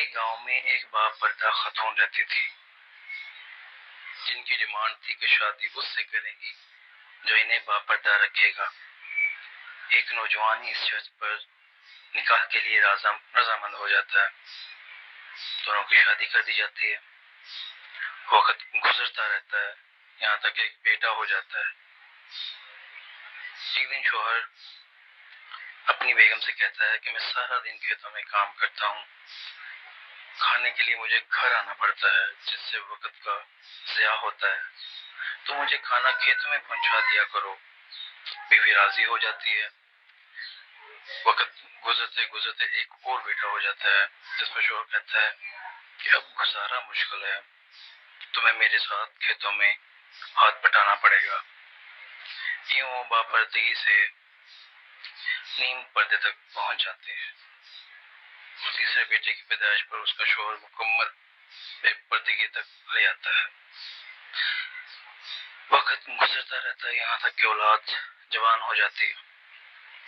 ایک گاؤں میں ایک باپردہ خاتون رہتی تھی جن کی ڈیمانڈ تھی کہ شادی اس سے کریں گی جو انہیں باپردہ رکھے گا۔ ایک نوجوان اس شرط پر نکاح کے لیے رضامند ہو جاتا ہے۔ دونوں کی شادی کر دی جاتی ہے۔ وقت گزرتا رہتا ہے یہاں تک ایک بیٹا ہو جاتا ہے۔ ایک دن شوہر اپنی بیگم سے کہتا ہے کہ میں سارا دن کھیتوں میں کام کرتا ہوں، کھانے کے لیے مجھے گھر آنا پڑتا ہے جس سے وقت کا ضیاع ہوتا ہے، تو مجھے کھانا کھیتوں میں پہنچا دیا کرو۔ بیوی راضی ہو جاتی ہے۔ وقت گزرتے گزرتے ایک اور بیٹا ہو جاتا ہے جس پر شوہر کہتا ہے کہ اب گزارا مشکل ہے، تمہیں میرے ساتھ کھیتوں میں ہاتھ بٹانا پڑے گا۔ یوں باپردگی سے نیم پردے تک پہنچ جاتے ہیں۔ تیسرے بیٹے کی پیدائش پر اس کا شوہر مکمل بے پردگی تک لے آتا ہے۔ وقت گزرتا رہتا ہے یہاں تک کہ اولاد جوان ہو جاتی ہے۔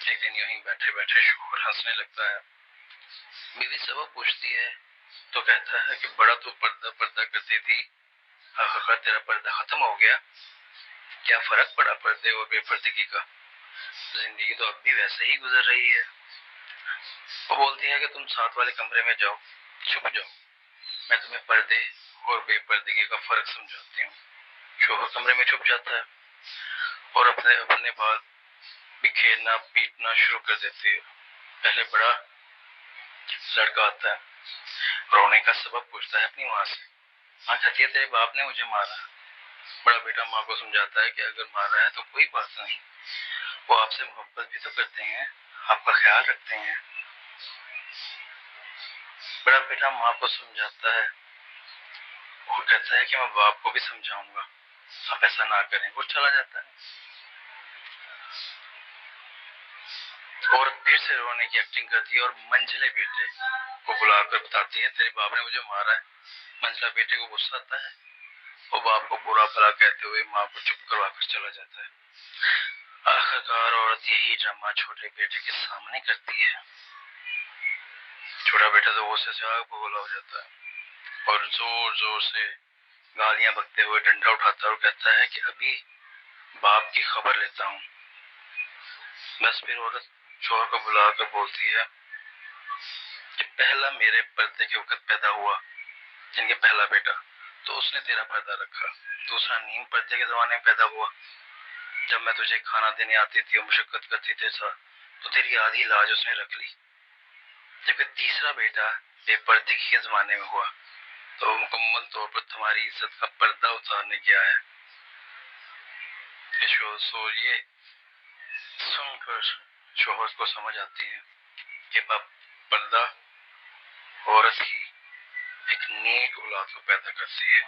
ایک دن یوں ہی بیٹھے بیٹھے شوہر ہنسنے لگتا ہے۔ بیوی سبب پوچھتی ہے تو کہتا ہے کہ بڑا تو پردہ کرتی تھی، آخر تیرا پردہ ختم ہو گیا، کیا فرق پڑا پردے اور بے پردگی کا؟ زندگی تو اب بھی ویسے ہی گزر رہی ہے۔ وہ بولتی ہے کہ تم ساتھ والے کمرے میں جاؤ، چھپ جاؤ، میں تمہیں پردے اور بے پردگی کا فرق سمجھاتی ہوں۔ شوہر کمرے میں چھپ جاتا ہے اور اپنے بال بکھیرنا پیٹنا شروع کر دیتے ہیں۔ پہلے بڑا لڑکا آتا ہے، رونے کا سبب پوچھتا ہے اپنی ماں سے۔ ماں کہتی ہے تیرے باپ نے مجھے مارا۔ بڑا بیٹا ماں کو سمجھاتا ہے کہ اگر مارا ہے تو کوئی بات نہیں، وہ آپ سے محبت بھی تو کرتے ہیں، آپ کا خیال رکھتے ہیں۔ بڑا بیٹا ماں کو سمجھاتا ہے اور کہتا ہے کہ میں باپ کو بھی سمجھاؤں گا، آپ ایسا نہ کریں۔ وہ چلا جاتا ہے اور پھر سے رونے کی ایکٹنگ کرتی ہے اور منجلے بیٹے کو بلا کر بتاتی ہے تیرے باپ نے مجھے مارا ہے۔ منجلا بیٹے کو غصہ آتا ہے، وہ باپ کو برا بھلا کہتے ہوئے ماں کو چپ کروا کر چلا جاتا ہے۔ آخرکار عورت یہی ڈرامہ چھوٹے بیٹے کے سامنے کرتی ہے۔ چھوٹا بیٹا تو غصے سے آگ بگولا ہو جاتا ہے اور زور زور سے گالیاں بکتے ہوئے ڈنڈا اٹھاتا ہے اور کہتا ہے کہ ابھی باپ کی خبر لیتا ہوں۔ بس پھر عورت شوہر کو بلا کر بولتی ہے کہ پہلا میرے پردے کے وقت پیدا ہوا، جن کے پہلا بیٹا، تو اس نے تیرا پردہ رکھا۔ دوسرا نیم پردے کے زمانے میں پیدا ہوا، جب میں تجھے کھانا دینے آتی تھی اور مشقت کرتی تھی تو تیری آدھی لاج اس نے رکھ لی۔ جبکہ تیسرا بیٹا بے پردگی کے زمانے میں ہوا تو مکمل طور پر تمہاری عزت کا پردہ اتارنے گیا ہے۔ سو یہ سن کر شوہر کو سمجھ آتی ہے کہ پردہ عورت کی ایک نیک اولاد کو پیدا کرتی ہے۔